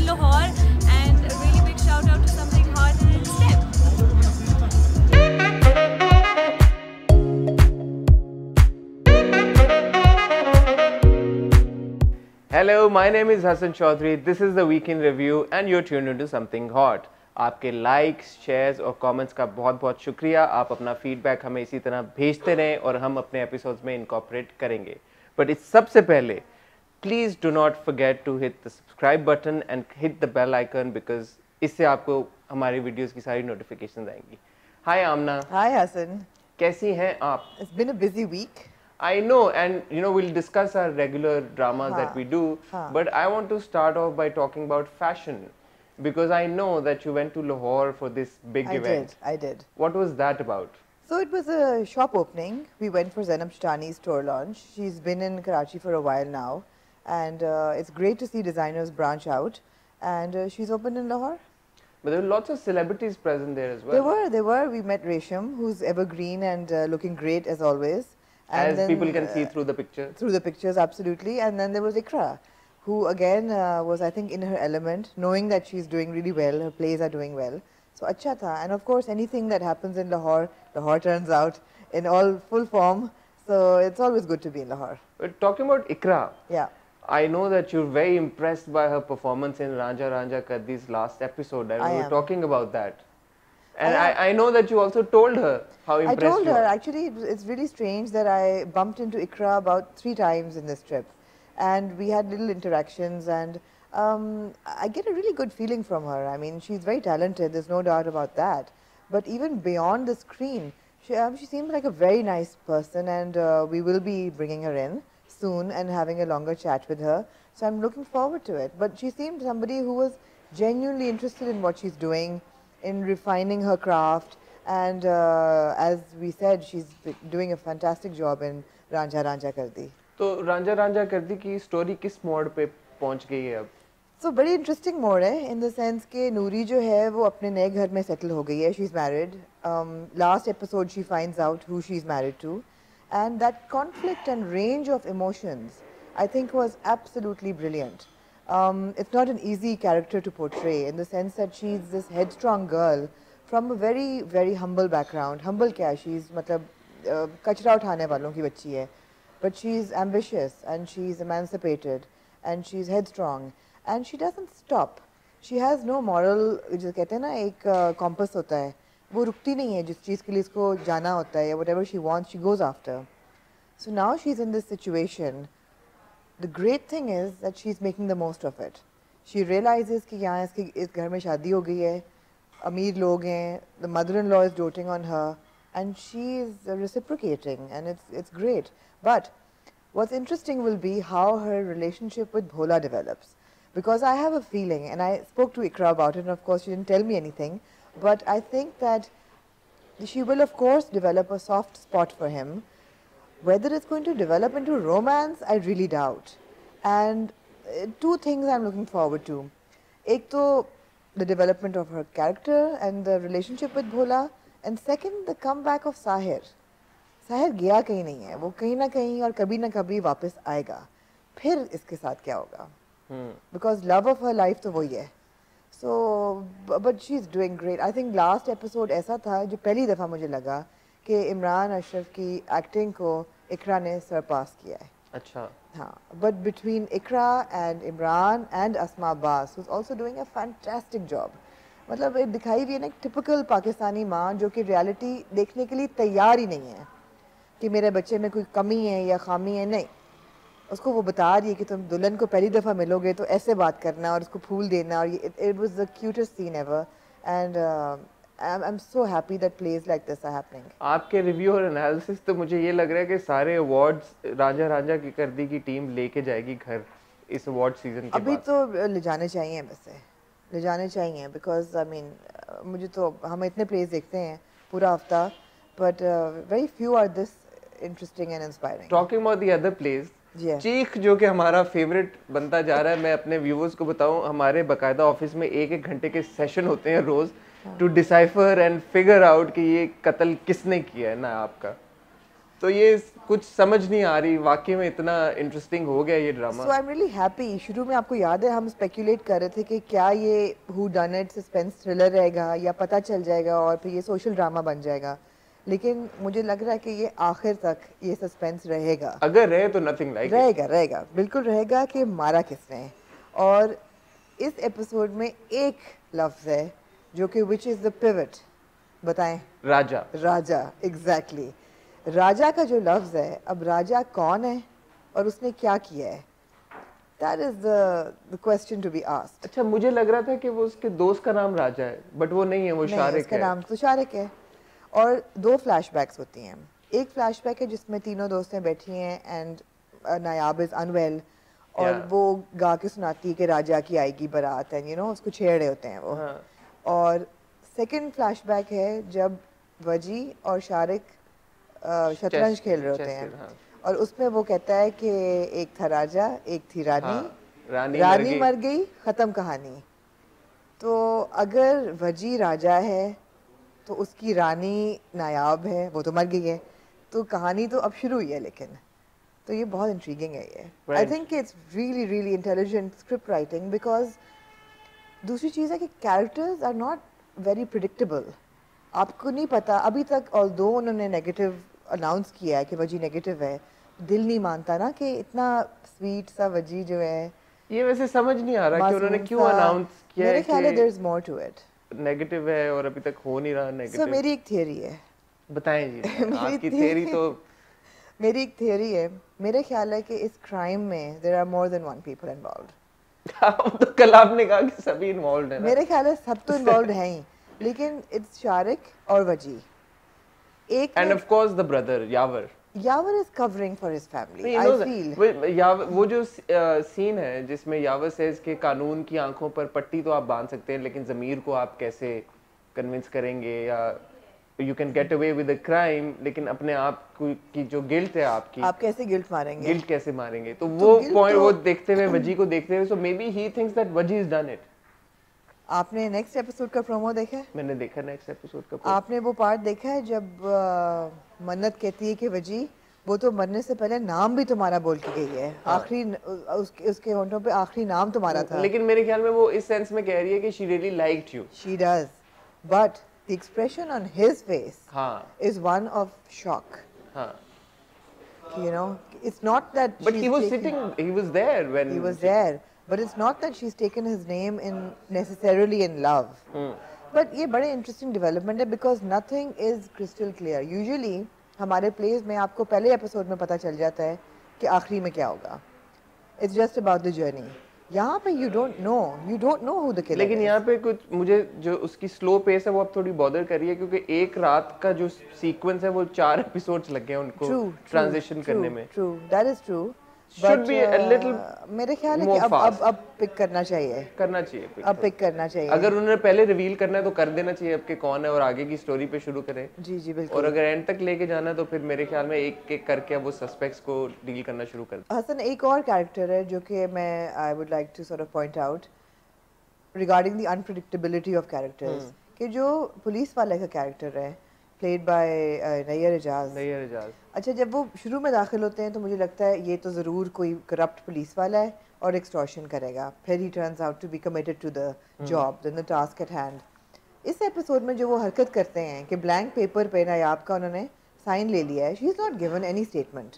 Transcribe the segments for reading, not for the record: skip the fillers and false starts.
Lahore, and a really big shout out to Something Hot and its step. Hello, my name is Hassan Chaudhary. This is the Weekend Review and you're tuned into Something Hot. आपके likes, shares और comments का बहुत बहुत शुक्रिया. आप अपना feedback हमें इसी तरह भेजते रहें और हम अपने एपिसोड्स में इनकॉर्पोरेट करेंगे. बट इस सबसे पहले please do not forget to hit the subscribe button and hit the bell icon because इससे आपको हमारी वीडियोस की सारी नोटिफिकेशन आएंगी. हाय आमना. Hi Hassan. कैसी हैं आप? It's been a busy week. I know, and you know, we'll discuss our regular dramas that we do, but I want to start off by talking about fashion because I know that you went to Lahore for this big event. I did. What was that about? So it was a shop opening. We went for Zainab Shtani's store launch. She's been in Karachi for a while now, and it's great to see designers branch out. And she's opened in Lahore. But there were lots of celebrities present there as well. There were. We met Resham, who's evergreen and looking great as always. And as then, people can see through the picture. Through the pictures, absolutely. And then there was Ikra, who again was, I think, in her element, knowing that she's doing really well, her plays are doing well. So, acha tha. And of course, anything that happens in Lahore, Lahore turns out in all full form. So, it's always good to be in Lahore. But talking about Ikra, yeah, I know that you're very impressed by her performance in Ranja Ranja Kaddi's last episode, and we were talking about that. And I know that you also told her how impressed you were. I told her, actually, it's really strange that I bumped into Ikra about 3 times in this trip. And we had little interactions, and I get a really good feeling from her. I mean, she's very talented, there's no doubt about that. But even beyond the screen, she seems like a very nice person, and we will be bringing her in soon and having a longer chat with her. So I'm looking forward to it. But she seemed somebody who was genuinely interested in what she's doing, in refining her craft, and as we said, she's doing a fantastic job in Ranja Ranja Kardi. तो Ranja Ranja Kardi की story किस मोड़ पे पहुंच गई है अब? So बड़ी इंटरेस्टिंग मोड़ है इन द सेंस कि नूरी जो है वो अपने नए घर में सेटल हो गई है. She is married. Last episode she finds out who she is married to, and that conflict and range of emotions I think was absolutely brilliant. It's not an easy character to portray in the sense that she's this headstrong girl from a very, very humble background. Humble kya? She's matlab kachra uthane walon ki bachchi hai. But she's ambitious and she's emancipated and she's headstrong and she doesn't stop. She has no moral, जो कहते हैं ना एक compass होता है, वो रुकती नहीं है जिस चीज़ के लिए इसको जाना होता है, whatever she wants, she goes after. So now she's in this situation. The great thing is that she's making the most of it. She realizes कि यहाँ इस घर में शादी हो गई है, अमीर लोग हैं, the mother-in-law is doting on her, and she is reciprocating, and it's great. But what's interesting will be how her relationship with Bhola develops, because I have a feeling, and I spoke to Ikra about it, and of course she didn't tell me anything, but I think that she will of course develop a soft spot for him. Whether it's going to develop into romance, I really doubt. And 2 things I'm looking forward to. Ek to the development of her character and the relationship with Bhola, and second, the comeback of Sahir. Sahir gaya kahin nahi hai, wo kahin na kahin aur kabhi na kabhi वापस आएगा. फिर इसके साथ क्या होगा? Because love of her life तो वही है. So, but she's doing great. I think last episode ऐसा था जो पहली दफ़ा मुझे लगा कि इमरान अशरफ की एक्टिंग को इकरा ने सरपास किया है. अच्छा. हाँ. But between Ikra and Imran and Asma Abbas, who's also doing a fantastic job. मतलब ये दिखाई भी है ना एक typical पाकिस्तानी माँ जो कि reality देखने के लिए तैयार ही नहीं है कि मेरे बच्चे में कोई कमी है या खामी है. नहीं, उसको वो बता रही है कि तुम दुल्हन को पहली दफ़ा मिलोगे तो ऐसे बात करना और उसको फूल देना, और it was the cutest scene ever, and I'm so happy that plays like this are happening. आपके रिव्यू और एनालिसिस तो मुझे ये लग रहा है कि सारे अवार्ड्स राजा राजा की कर्दी की टीम लेके जाएगी घर इस अवार्ड सीजन के बाद. अभी तो ले जाने चाहिए, वैसे ले जाने चाहिए, बिकॉज आई मीन मुझे तो हम इतने प्लेस देखते हैं पूरा हफ्ता, but very few are this interesting and inspiring. Talking about the other place, चीख जो कि हमारा फेवरेट बनता जा रहा है. मैं अपने व्यूअर्स को बताऊं, हमारे बाकायदा ऑफिस में 1-1 घंटे के सेशन होते हैं रोज to decipher and figure out कि ये कत्ल किसने किया है ना आपका. तो ये कुछ समझ नहीं आ रही, वाकई में इतना इंटरेस्टिंग हो गया ये drama. So I'm really happy. शुरू में आपको याद है हम स्पेकुलेट कर रहे थे कि क्या ये who done it suspense thriller रहेगा या पता चल जाएगा और फिर ये सोशल ड्रामा बन जाएगा, लेकिन मुझे लग रहा है कि ये आखिर तक ये सस्पेंस रहेगा। अगर रहे तो नथिंग लाइक रहेगा बिल्कुल रहेगा कि मारा किसने। और इस एपिसोड में एक लफ्ज है जो कि विच इज़ द पिवट, बताएं। राजा एग्जैक्टली। राजा का जो लफ्ज है, अब राजा कौन है और उसने क्या किया है, that is the question to be asked. अच्छा, मुझे लग रहा था कि वो उसके दोस्त का नाम राजा है, बट वो नहीं है, वो शारिक है। उसका नाम तो शारिक है। और 2 फ्लैशबैक्स होती हैं। एक फ्लैशबैक है जिसमें तीनों दोस्तें बैठी हैं एंड नायाब इज अनवेल और वो गा के सुनाती है कि राजा की आएगी बारात, एंड यू नो उसको छेड़ रहे होते हैं वो। और सेकंड फ्लैशबैक है जब वजी और शारिक शतरंज खेल रहे होते हैं और उसमें वो कहता है कि एक था राजा, एक थी रानी, रानी मर गई, खत्म कहानी। तो अगर वजी राजा है तो उसकी रानी नायाब है, वो तो मर गई है, तो कहानी तो अब शुरू हुई है। लेकिन तो ये बहुत इंट्रीगिंग है ये। I think it's really really intelligent script writing, because दूसरी चीज़ है कि characters are not very predictable. आपको नहीं पता अभी तक, ऑल्दो उन्होंने नेगेटिव अनाउंस किया है कि वजी नेगेटिव है, दिल नहीं मानता ना कि इतना स्वीट सा वजी जो है। ये वैसे समझ नहीं आ रहा कि उन्होंने क्यों अनाउंस किया है। मेरे ख्याल है there is more to it, negative है और अभी तक हो नहीं रहा नेगेटिव। सो मेरी एक थियरी है। बताएं जी। आपकी थियरी तो मेरी एक थियरी है, मेरे ख्याल है कि इस क्राइम में there are more than 1 people involved. तो कल आपने कहा कि सभी इन्वॉल्वड है ना? मेरे ख्याल है सब तो इन्वॉल्वड हैं ही, लेकिन इट्स शारिक और वजी। एक end of course the brother Yavar is covering for his family. I feel वो जो सीन है जिसमें यावर सेज के कानून की आंखों पर पट्टी तो आप बांध सकते हैं, लेकिन ज़मीर को आप कैसे कन्विंस करेंगे, या you can get away with a crime, लेकिन अपने आप की जो गिल्ट है आपकी, आप कैसे गिल्ट मारेंगे, गिल्ट कैसे मारेंगे। तो वो पॉइंट वो देखते हुए, वजी को देखते हुए, so maybe he thinks that Waji is done it. आपने नेक्स्ट एपिसोड का प्रोमो देखा है? मैंने देखा नेक्स्ट एपिसोड का प्रोमो। आपने वो पार्ट देखा है जब मन्नत कहती है कि वजी वो तो मरने से पहले नाम भी तुम्हारा बोल के गई है, आखिरी उसके होंठों पे आखिरी नाम तुम्हारा था। लेकिन मेरे ख्याल में वो इस सेंस में कह रही है कि she really liked you. She does, but the expression on his face is one of shock. You know, it's not that but he was sitting, he was there when he was there, but it's not that she's taken his name in necessarily in love. But ये बड़े interesting development है, because nothing is crystal clear. Usually हमारे plays में आपको पहले episode में पता चल जाता है कि आखिरी में क्या होगा। It's just about the journey. यहाँ पे you don't know who the killer is. लेकिन यहाँ पे कुछ मुझे जो उसकी स्लो पेस है वो अब थोड़ी बॉदर कर रही है, क्योंकि एक रात का जो सीक्वेंस है वो 4 एपिसोड्स लग गए उनको ट्रांजिशन करने में। True, that is true. Should be a little मेरे ख्याल है कि अब पिक करना चाहिए अब पिक करना चाहिए। अगर उन्होंने पहले रिवील करना है तो कर देना चाहिए अब कि कौन है, और आगे की स्टोरी पे शुरू करें। जी बिल्कुल। और अगर एंड तक लेके जाना है तो फिर मेरे ख्याल में एक एक करके अब वो सस्पेक्ट्स को डील करना शुरू कर दें। हसन, एक और कैरेक्टर है जो कि मैं I would like to sort of point out regarding the unpredictability of characters, कि जो पुलिस वाले का कैरेक्टर है प्लेड बाय नैयर एजाज। अच्छा, जब वो शुरू में दाखिल होते हैं तो मुझे लगता है ये तो ज़रूर कोई करप्ट पुलिस वाला है और एक्सटॉर्शन करेगा, फिर he turns out to be committed to the job the task at hand. इस एपिसोड में जो वो हरकत करते हैं कि ब्लैंक पेपर पे नायाब का उन्होंने साइन ले लिया है, she is not given any statement,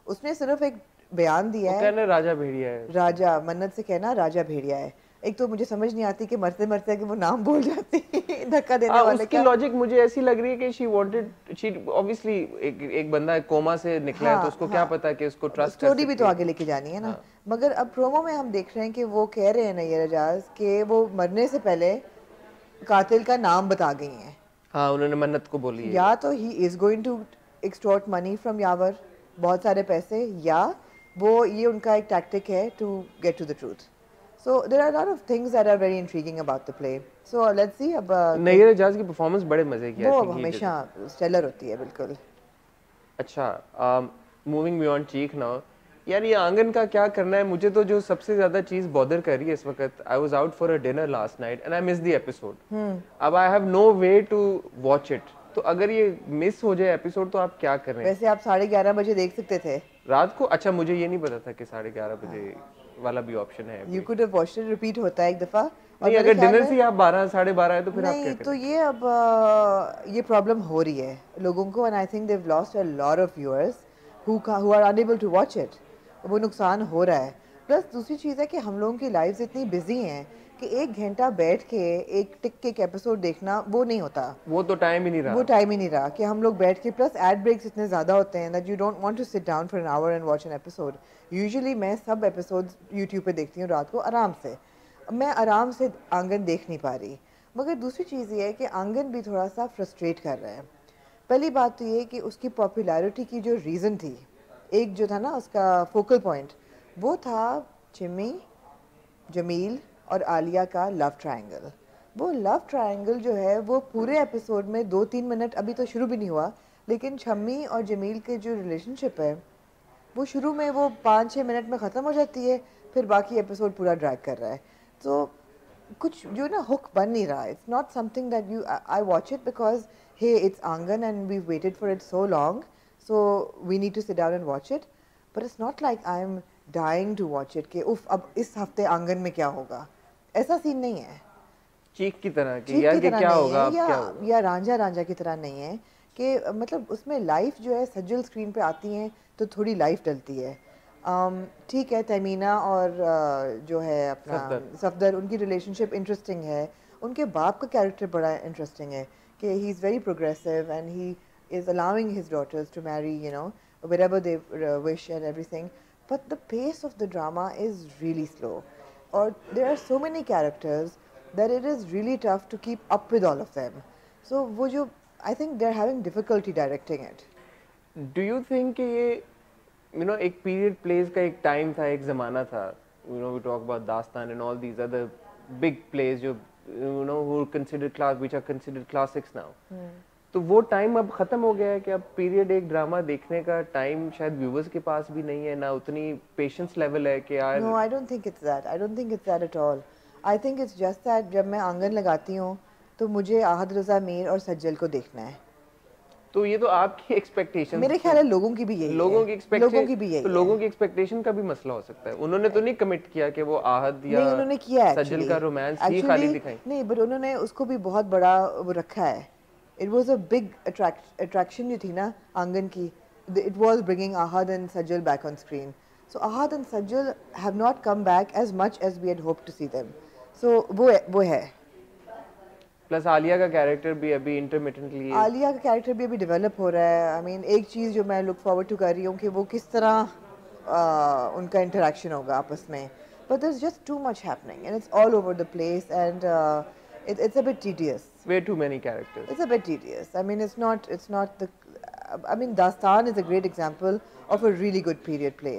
उसने सिर्फ एक बयान दिया है, कहना राजा भेड़िया है, राजा मन्नत से कहना राजा भेड़िया है। एक तो मुझे समझ नहीं आती कि मरते मरते कि वो नाम भूल जाती है धक्का देने वाले उसकी लॉजिक मुझे ऐसी लग रही है कि शी ऑब्वियसली एक बंदा कोमा से निकला है तो उसको क्या पता कि उसको ट्रस्ट कर, स्टोरी भी तो आगे लेके जानी है ना। मगर अब प्रोमो में हम देख रहे हैं कि वो कह रहे हैं नैयर एजाज कि वो मरने से पहले कातिल का नाम बता गई हैं। हाँ, उन्होंने मन्नत को बोली है, या तो he is going to extort money from Yawar, बहुत सारे पैसे, या वो ये उनका एक टैक्टिक है to get to the truth. So there are a lot of things that are very intriguing about the play. So let's see अब नैयर एजाज की परफॉर्मेंस बड़े मजे की है, वो हमेशा स्टेलर होती है बिल्कुल। अच्छा, मूविंग बियॉन्ड चीख नाउ, यार ये आंगन का क्या करना है, मुझे तो जो सबसे ज्यादा चीज बॉदर कर रही है इस वक्त, I was out for a dinner last night and I miss the episode. अब I have no way to watch it, तो अगर ये मिस हो जाए एपिसोड तो आप क्या करें? वैसे आप 11:30 बजे देख सकते थे। रात को? अच्छा, मुझे ये नहीं पता था कि 11:30 बजे वाला भी ऑप्शन है यू कोई। Could have watched it, repeat होता है एक दफ़ा। और नहीं, मेरे अगर ख्याल डिनर है से ही आप 12 12:30 है तो फिर आप क्या नहीं, तो करें? ये अब ये प्रॉब्लम हो रही है लोगों को, and I think they've lost a lot of viewers who are unable to watch it. वो नुकसान हो रहा है। प्लस दूसरी चीज़ है कि हम लोगों की लाइफ्स इतनी बिजी हैं कि 1 घंटा बैठ के एक टिक के एक एपिसोड देखना वो नहीं होता। वो तो टाइम ही नहीं वो रहा। टाइम ही नहीं रहा कि हम लोग बैठ के, प्लस एड ब्रेक्स इतने ज़्यादा होते हैं that you don't want to sit down for an hour and watch an episode. Usually मैं सब एपिसोड्स यूट्यूब पे देखती हूँ रात को आराम से। मैं आराम से आंगन देख नहीं पा रही। मगर दूसरी चीज़ ये है कि आंगन भी थोड़ा सा फ्रस्ट्रेट कर रहा है। पहली बात तो ये कि उसकी पॉपुलैरिटी की जो रीज़न थी, एक जो था ना उसका फोकल पॉइंट, वो था चिम्मी, जमील और आलिया का लव ट्रायंगल। वो लव ट्रायंगल जो है वो पूरे एपिसोड में 2-3 मिनट, अभी तो शुरू भी नहीं हुआ, लेकिन शम्मी और जमील के जो रिलेशनशिप है वो शुरू में वो 5-6 मिनट में ख़त्म हो जाती है, फिर बाकी एपिसोड पूरा ड्रैग कर रहा है। तो कुछ जो ना हुक बन नहीं रहा। It's not something that you I watch it because hey it's Aangan and we waited for it so long, so we need to sit down and watch it. But it's not like I am dying to watch it कि उफ अब इस हफ्ते आंगन में क्या होगा, ऐसा सीन नहीं है। चीख की तरह कि चीख यार की ये तरह क्या नहीं होगा, है, अब क्या होगा। या रांझा रांझा की तरह नहीं है कि मतलब उसमें लाइफ जो है सज्जल स्क्रीन पे आती हैं तो थोड़ी लाइफ डलती है। ठीक है, तमीना और जो है अपना सफदर, उनकी रिलेशनशिप इंटरेस्टिंग है। उनके बाप का कैरेक्टर बड़ा इंटरेस्टिंग है कि he is very progressive and he is allowing his daughters to marry, you know, wherever they wish and everything. But the pace of the drama is really slow. Or there are so many characters that it is really tough to keep up with all of them. So वो जो I think they're having difficulty directing it. Do you think कि ये एक period place का एक time था, एक ज़माना था, वी टॉक अबाउट दास्तान and all these other big place जो who considered class, which are considered classics now. तो वो टाइम अब ख़त्म हो गया है कि अब पीरियड एक ड्रामा देखने का टाइम शायद व्यूवर्स के पास भी नहीं है, ना उतनी पेशेंस लेवल है कि यार। No, I don't think it's that. I don't think it's that at all. I think it's just that जब मैं आंगन लगाती हूँ तो मुझे आहद रज़ा मीर और सज्जल को देखना है। तो ये तो आपकी एक्सपेक्टेशन, मेरे ख्याल है लोगों की भी यही है। लोगों की भी यही तो है। लोगों की एक्सपेक्टेशन का भी मसला हो सकता है। उन्होंने तो नहीं कमिट किया कि वो आहद या नहीं, उन्होंने किया सज्जल का रोमांस ही खाली दिखाई। नहीं, बट उन्होंने उसको भी बहुत बड़ा वो रखा है। It was a big attraction जो थी ना आंगन की, it was bringing Ahad and Sajal back on screen. So Ahad and Sajal have not come back as much as we had hoped to see them. So वो है। प्लस आलिया का कैरेक्टर भी अभी इंटरमिटेंटली, आलिया का कैरेक्टर भी अभी डेवलप हो रहा है। आई मीन एक चीज़ जो मैं लुक फॉरवर्ड टू कर रही हूँ कि वो किस तरह उनका इंटरेक्शन होगा आपस में। But there is just too much happening and it's all over the place and it's a bit tedious. way too many characters. It's a bit tedious. I mean, it's not the. I mean, Dastan is a great example of a really good period play.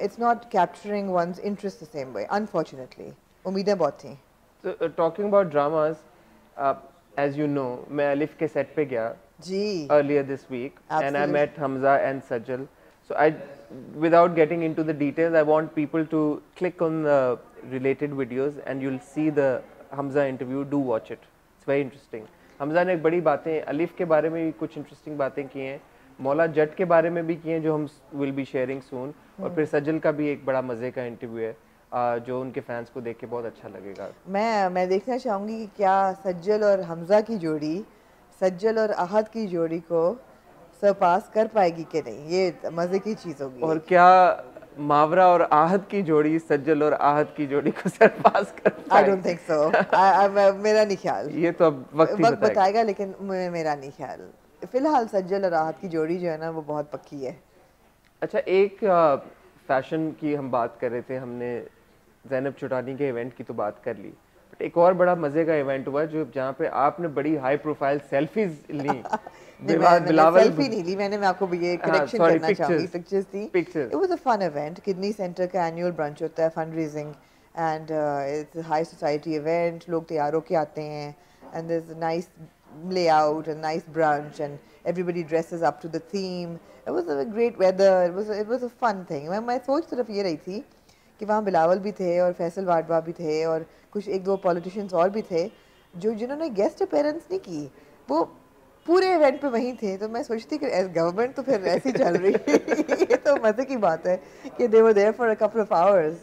It's not capturing one's interest the same way, unfortunately. उम्मीदें बहुत थी. So talking about dramas, as you know, मैं अलिफ के set पे गया जी. earlier this week, and I Absolutely. met Hamza and Sajjal. So without getting into the details, I want people to click on the related videos, and you'll see the Hamza interview. Do watch it, it's very interesting. Hamza ने बड़ी बातें अलिफ के बारे में भी कुछ interesting बातें की हैं, मौला जट के बारे में भी की हैं जो हम विल बी शेयरिंग सून, और फिर सज्जल का भी एक बड़ा मज़े का इंटरव्यू है जो उनके फैंस को देख के बहुत अच्छा लगेगा. मैं देखना चाहूँगी कि क्या सज्जल और हमजा की जोड़ी, सज्जल और आहद की जोड़ी को सरपास कर पाएगी कि नहीं. ये मज़े की चीज़ होगी. और क्या मावरा और आहद की जोड़ी सज्जल और आहद की जोड़ी को सरपास कर पाएगी? I don't think so. मेरा नहीं ख्याल. ये तो अब वक्त बताएगा, लेकिन मेरा नहीं ख्याल. फिलहाल सज्जल और आहद की जोड़ी जो है ना वो बहुत पक्की है. अच्छा, एक फैशन की हम बात कर रहे थे, हमने ज़ैनब चुटानी के इवेंट की तो बात कर ली, बट एक और बड़ा मज़े का इवेंट हुआ जो जहाँ पे आपने बड़ी हाई प्रोफाइल सेल्फीज ली. बिलावल सेल्फी नहीं ली मैंने, मैं आपको ये करेक्शन करना चाहूँगी. पिक्चर्स थी. It was a fun event. Kidney centre का एनुअल ब्रंच होता है, fund raising, and it's high society event. लोग तैयार होके आते हैं and there is a nice layout and nice brunch and everybody dresses up to the theme. It was a great weather. It was a fun thing. मैं सोच सिर्फ ये रही थी कि वहाँ बिलावल भी थे और फैसल वाडवा भी थे और कुछ 1-2 पॉलिटिशियंस और भी थे जो जिन्होंने गेस्ट अपीयरेंस नहीं की. वो पूरे इवेंट पे वहीं थे, तो मैं सोचती कि गवर्नमेंट तो फिर ऐसी चल रही है ये तो मजे की बात है कि they were there for a couple of hours.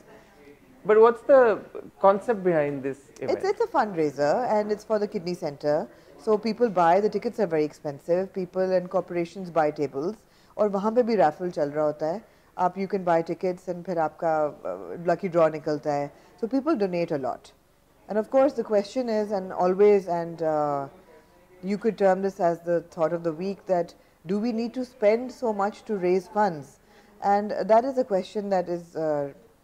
But what's the concept behind this event? It's a fundraiser and it's for the kidney center. So people buy, the tickets are very expensive. People and corporations buy tables. और वहाँ पे भी raffle चल रहा होता है. आप you can buy tickets and फिर आपका lucky draw निकलता है. So people donate a lot. And of course the question is, and always, and you could term this as the thought of the week, that do we need to spend so much to raise funds? And that is a question that is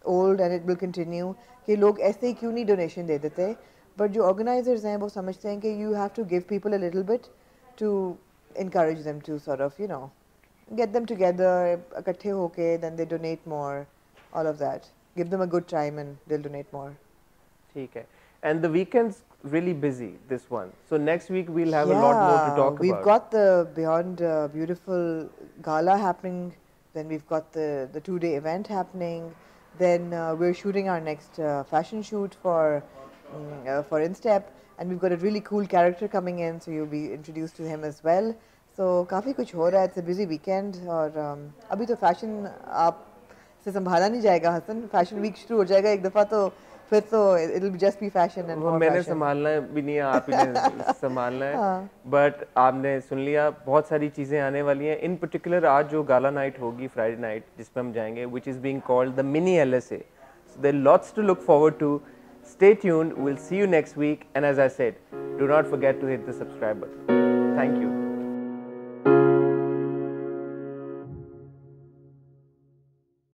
old and it will continue कि लोग ऐसे ही क्यों नहीं donation दे देते, but जो organizers हैं वो समझते हैं कि you have to give people a little bit to encourage them to sort of, you know, get them together, इकट्ठे होके, then they donate more, all of that. Give them a good time and they'll donate more. ठीक है. And the weekend's really busy, this one. So next week we'll have a lot more to talk about. We've got the Beyond Beautiful gala happening, then we've got the 2-day event happening, then we're shooting our next fashion shoot for Instep, and we've got a really cool character coming in, so you'll be introduced to him as well. So काफ़ी कुछ हो रहा है, it's a busy weekend, और अभी तो fashion आप से संभाला नहीं जाएगा हसन, fashion week शुरू हो जाएगा एक दफ़ा तो फिर तो it'll just be fashion and more मैंने fashion. संभालना भी नहीं है, आप ही ने संभालना है. बट आपने सुन लिया, बहुत सारी चीज़ें आने वाली हैं. इन पर्टिकुलर आज जो गाला नाइट होगी, फ्राइडे नाइट, जिसमें हम जाएंगे, which is being called the mini LSA. So there are lots to look forward to. Stay tuned. We'll see you next week. And as I said, do not forget to hit the subscribe button. Thank you.